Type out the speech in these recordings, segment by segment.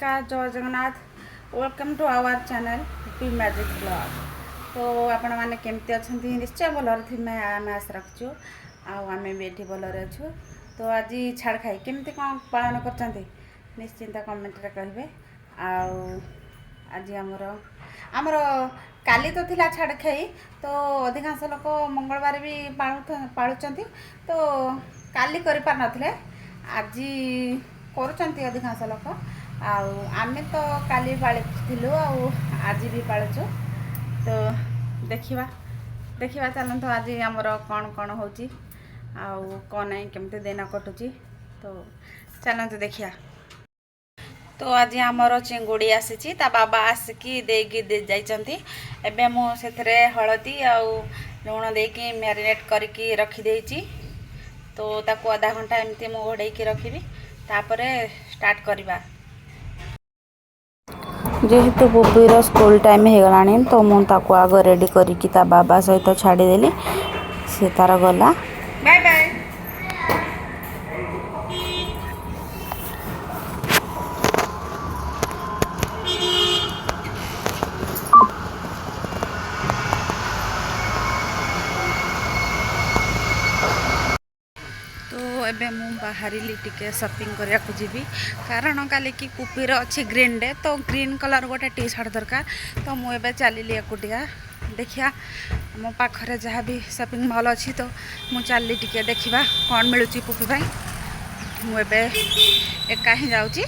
नमस्कार जय Jagannath welcome to our channel P magic blog. तो आपण मैंने केमती अच्छा निश्चय भलर थी आम आशा रखु आम भी ये भलर अच्छु। तो आज छाड़ खाई केमती कौन पालन कर निश्चिंत कमेंट कहे। आज आमर काली तो थिला छाड़ खाई तो अधिकांश लोक मंगलवार भी पालुंट तो काली कर पार नथिले आज करुँच अधिकांश लोक आम तो काली पालू आज भी पालुचु। तो देखा देखा चलते आज आमर कौन कौन हो कौन ना केमती दिन कटुची तो चलते देखिया। तो आज आमर चिंगुड़ी आसी बाबा आसिकी देकी जाइछंती। एबे मु सेथरे हळदी आउ लुण देकी मैरिनेट करके रखी देइची। तो ताको आधा घंटा एमती मु घोड़े की रखी तापरे स्टार्ट करवा। जेहेतु बुबीर स्कूल टाइम हो गलानी तो मुझे आग रेडी करी बाबा सहित छाड़देली सी तार गला। Bye bye. एबे मु बाहरी टिके शॉपिंग करने को जीवी कारण काली की कुपीर अच्छी ग्रीन डे तो ग्रीन कलर गोटे टी शर्ट दरकार। तो मुझे चलिए एकुटिया देखिया मो पाखरे जहाँ भी शॉपिंग मॉल अच्छी तो मु चली टिके देखा कौन मिलूँ पुपी भाई। मुझे एका ही जाऊँगी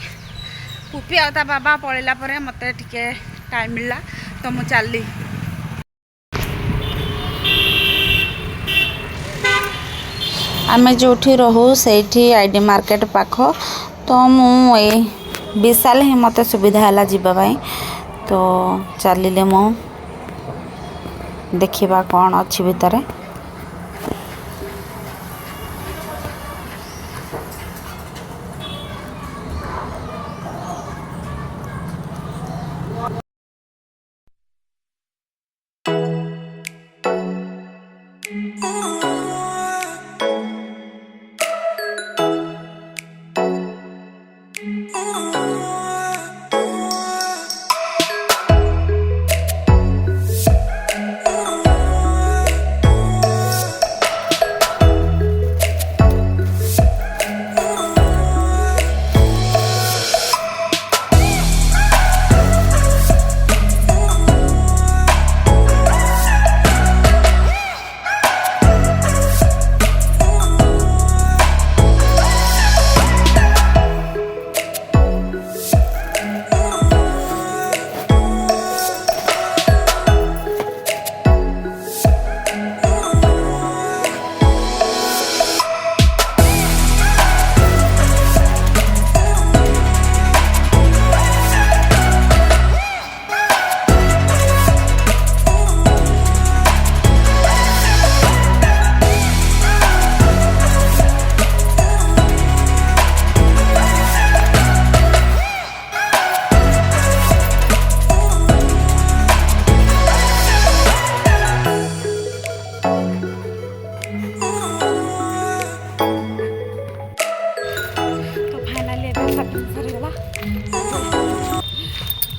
पुपी आता बाबा पलैला मत टिके टाइम मिलला तो मु चली। आम जो रहू से आईडी मार्केट पाख तो मुझे विशाल ही मत सुविधा है जावाई। तो चलिले मु देखा कौन अच्छी भितर।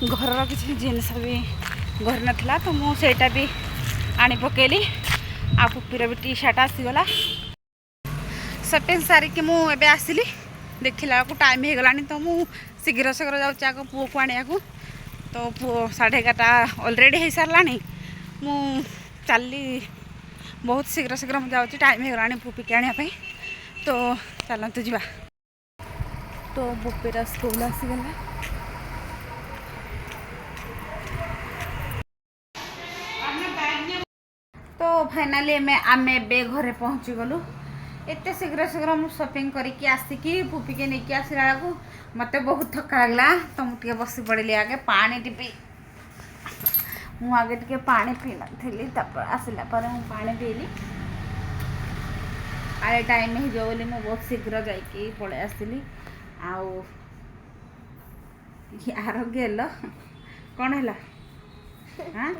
घर किसी जिनस भी घर नाला तो मुझे भी आनी पकेली आ पुपीर भी टी शर्ट आसीगला शॉपिंग सारिकी मुझे आसली देखला को टाइम हो गलानी तो मुझे शीघ्र शीघ्र जाऊँगी आग पुओ को आने को। तो पुओ 11:30 ऑलरेडी हो सारा मु चली बहुत शीघ्र शीघ्र मुझे जाऊँगी टाइम हो गलानी पुपी के आने। तो चलते जा। तो पुपीर स्कूल आसीगला तो फाइनाली आम ए घरे पहुँची गलु। एत शीघ्र शीघ्र मुझे शॉपिंग करके आसिकी पुपी के नहीं आसला बेलू मत बहुत थका लगला। तो मुझे बस पड़े आगे पानी टी मुझे टे पा पी नी आसला मुझे पा पीली आए टाइम हो मुझे बहुत शीघ्र जाकि पलि आसली। यार गेल कौन है हाँ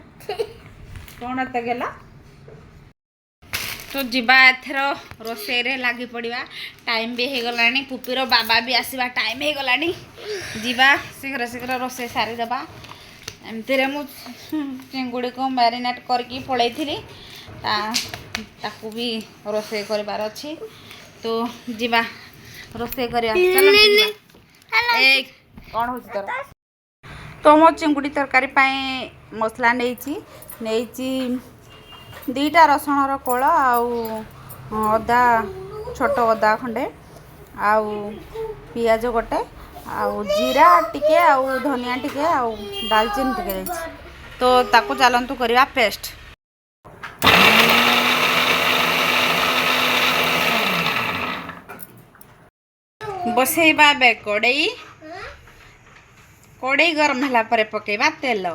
कौन एत गेल तो जीवा एथर रोसे रे लगी पड़ा टाइम भी हो गला पुपीर बाबा भी आसवा टाइम हो गला जीवा शीघ्र शीघ्र रोसे सारीदे एमती चिंगुड़ी को मैरिनेट करके पलई थी ताकू भी रोसे करार अच्छी तो जीवा रोसे करा कौन हो तर तो मो चिंगुड़ी तरकारी मसला नहीं दीटा रसुण कोल अदा छोट अदा खंडे आउ पियाज गोटे आउ जीरा टिके आउ धनिया टिके आउ दालचीनी टिके तो ताको चलतु करवा पेस्ट बसैबा बे कड़ई कड़ई गरम होला परे पकेबा तेल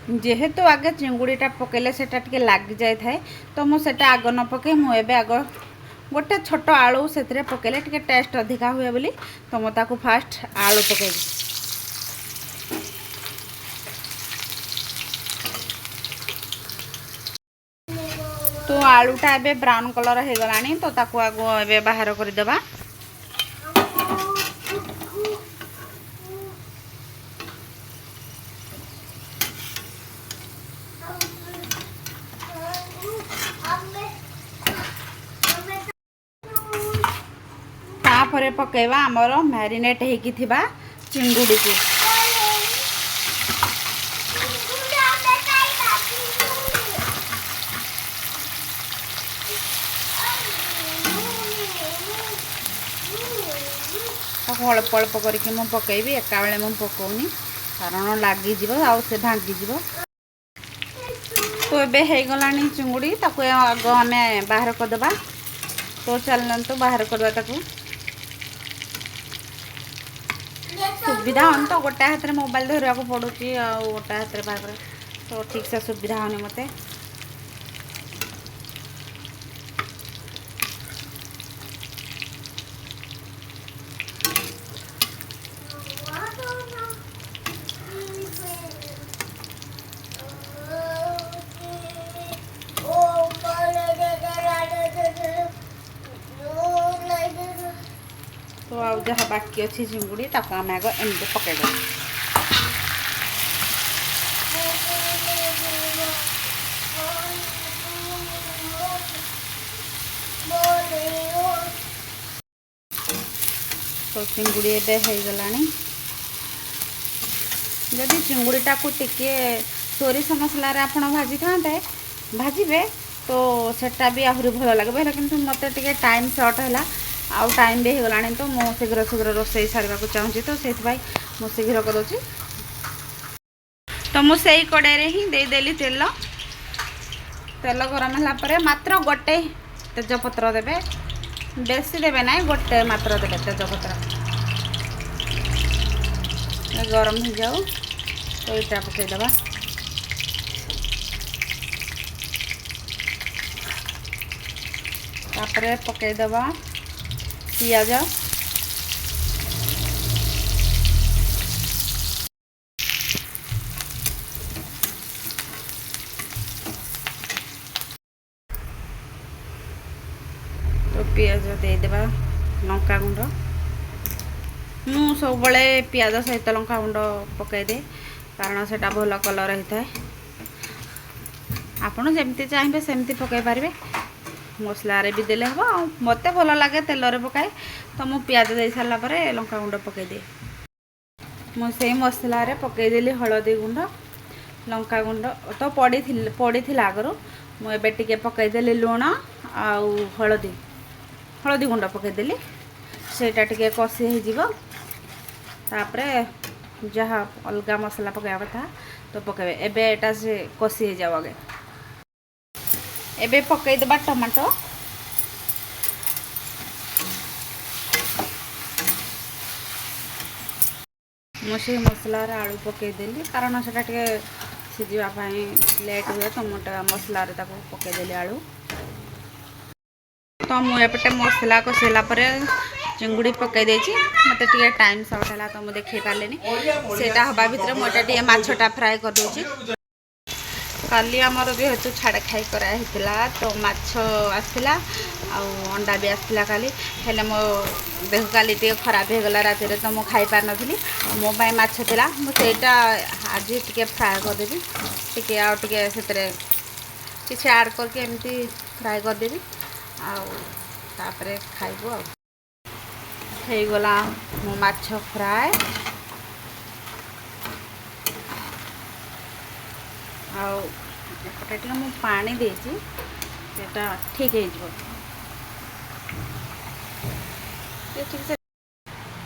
जेहेतु आगे चिंगुड़ीटा पकेले सेटा टिके लग जाए थाए तो मुझे आग न पके मुझे आग गोटे छोट आलू से पकेले टिके टेस्ट अधिका हुए बोली तो मुझे फास्ट आलू पकेबी तो आलूटा एबे ब्राउन कलर हो गलानी तो ताकू आगो एबे बाहर कर देबा तापरे पकेबा हमर मैरिनेट हेकी थिबा चिंगुड़ी को अल्प अल्प करके मु पकेबी एका बेले मु पकाउनी कारण लगिज आउ से भांगीज तो ये हो गलानी चिंगुड़ी ताको आग आम बाहर करदे तो चलतु बाहर करवा ताको सुविधा होनी तो गोटे हाथ में मोबाइल धरवा पड़ू गोटे हाथ में बाहर तो ठीक से सुविधा होनी मते तो आउ जहाँ बाकी अच्छी चिंगुड़ी ताको आम आग एमती पकईद तो चिंगुड़ी एबे हो गलानी जदि चिंगुड़ीटा को टिके सोरिष मसला आपण भाजी था भाजबे तो सेटा भी आहरी भल लगे कि मत टे टाइम सर्ट है आउ टाइम भी हो गलानी तो मो शीघ्र शीघ्र रोसे सारे चाहूँगी तो से मु शीघ्र करूँ तो मुझे कड़े ही देदेली तेल तेल गरम है मात्र गोटे तेजपत्र देवे बेसी देवे ना गोटे मात्र देवे तेजपत्र गरम हो जाऊ तो इटा पकईदबा तापरे पकईदबा पियाज तो पियाज देदेबा लंका गुंड मु सब बड़े पियाज सहित लंका गुंड पकईदे कारण से भल कलर होता है आपड़ जमती चाहिए सेमती पकई पारे मसला भी देले हम मत भल लगे तेल पकाए तो मु पियाज दे सारापर लंका गुंड पकईदे मुझे मसला पकईदेली हलदी गुंड लंका गुंड तो पड़ी आगर मुझे टे पकईदेली लुण आउ हलदी गुंड पकईदेली सेटा टे कषि होपर जहाँ अलग मसला पकड़ा कथा तो पकड़े एबे एटा से कषि हो जाओ आगे एबे पकईदबा टमाटो मुझे मसला आलू पकईदेली कारण से सीझापी लेट हुए तो मोटा मसला पकईदेली आलू तो मुझे मसला कषेला चिंगुड़ी पकई देछि मते टिके टाइम सर्ट है तो मुझे देखी पारे सेटा हवा भितर मुझे टे माछटा फ्राए कर दूची काली आमर जेहेतु छाड़ खाई कराइला तो माछ आसला अंडा भी आसला काली हेले मो देह काली टे खराब हो गला राति तो मुझे खाई पार नी मो माछ था मुझे आज टे फ्राए करदेवी टे आगे से किसी आड करके एमती फ्राए करदेवी आउे खाइबू आगला मो माछ फ्राए आटे मु पानी देती ठीक है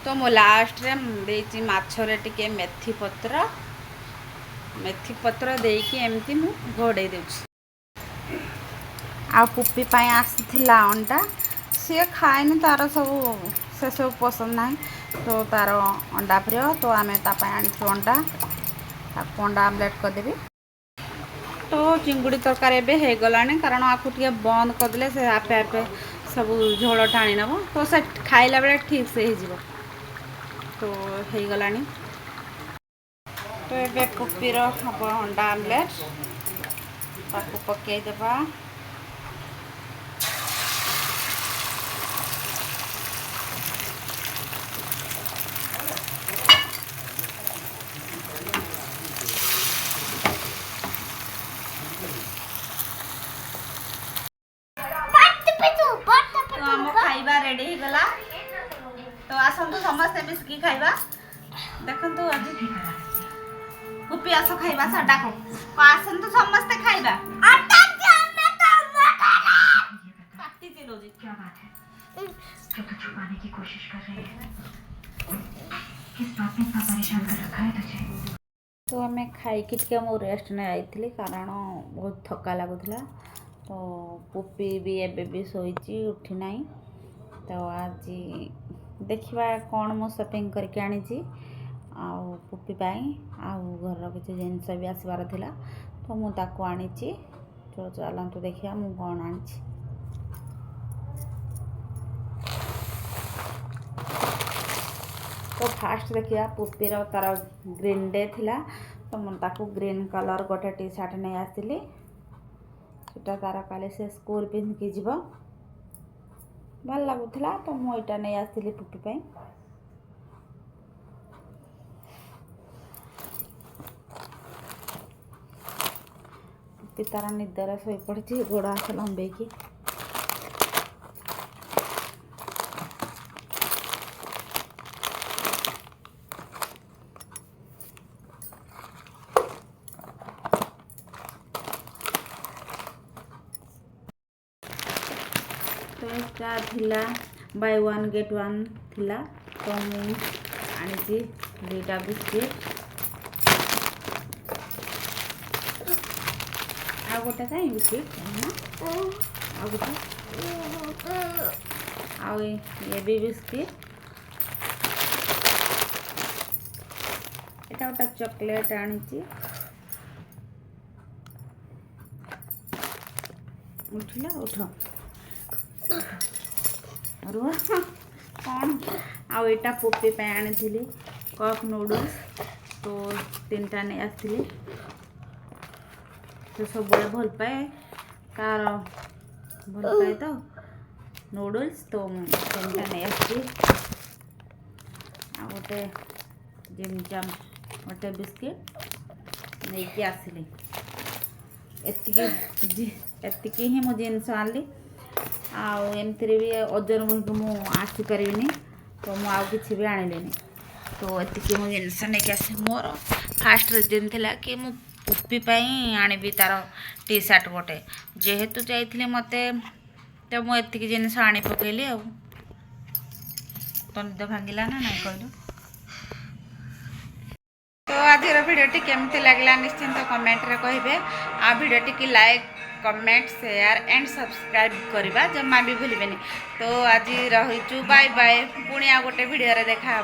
तो मो लास्ट रे देती माछरे टिके मेथी पत्र देकी एमती मु घोड़े देउछि आ पुप्पी पाई आसीथिला अंडा सी खाएनि तार सब से सब पसंद ना तो तार अंडा प्रिय तो आम तापाई आनी अंडा अंडा आमलेट करदेवी तो चिंगुड़ी तरकारी एवं हो गला कारण आपको टे बंद करदे से आपे आपे सब झोल टाणी नब तो से खाइला बेले ठीक से हो तो हो गला तो ये पुप्पीर हम अंडा आमलेट ताकू पकईदेवा खाइबा रेडी हो गला तो आसतु समस्ते मिसिकी खाइबा देखंतु आज पुप्पी आस खाइबा सा डाको आसतु समस्ते खाइबा आटा जाने काटी चलो जी क्या बात है तो छुपाने की कोशिश कर रही है किस बात में इतना परेशान कर रखा है तुझे तो हमें खाई के मो रेस्ट नहीं आईथि कारण बहुत थका लगुला तो पुप्पी भी एबे भी सोईची उठी नहीं तो आज देखा कौन मो शॉपिंग करके आनी आउ पुप्पी आउ घर किसी जिनस भी आसबार थिला तो मुझे आनी तो चलतु देखिए मु कौन आनी तो फास्ट देखिए पुप्पीर तार ग्रीन डे थिला तो मुझे ग्रीन कलर गोटे टी शर्ट नहीं आसली सेटा तार काले से स्कूल पिंधिकी जीव भल लगुला तो मुझा नहीं आसली पुप्पी पुप्पी तार निदर शो पड़ी गोड़ हाथ लंबेकी तो यहाँ थिला बाय वन गेट वन थिला तो मुझे आनी दुईटा बिस्किट आ गोटे कहीं बिस्किट आ गोटे ये भी बिस्किट एटा गोटे चॉकलेट आनी उठिला उठ रुह कौन आईटा पुप्पी आनी कप नूडल्स तो 3टा नहीं आसती तो सब भल पाए तार भल पाए तो नूडल्स तो 3टा नहीं आसती गोटे जिमजम गोटे बिस्किट नहीं कि आसली एतिकी ही मो जिनस आनली आमती भी ओजन बोल मुझे आसीपारि तो मुझे भी आणिली तो ये मो जिनस नहीं आस मोर फास्ट रिजन थिला कि मु पुप्पी आनी तार टी शर्ट गोटे जेहेतु जाइए मत तो मुझे जिनस आनी पकईली आ तो निद भांगला ना ना कहलु तो आज भिडियोटी केमती लगला निश्चिंत कमेंट रे कहिबे आ भिडियोटी की like comment share and subscribe करवा जमा भी भूलें तो आज रही बाय बाय पुणी आ गोटे भिडियो देखा।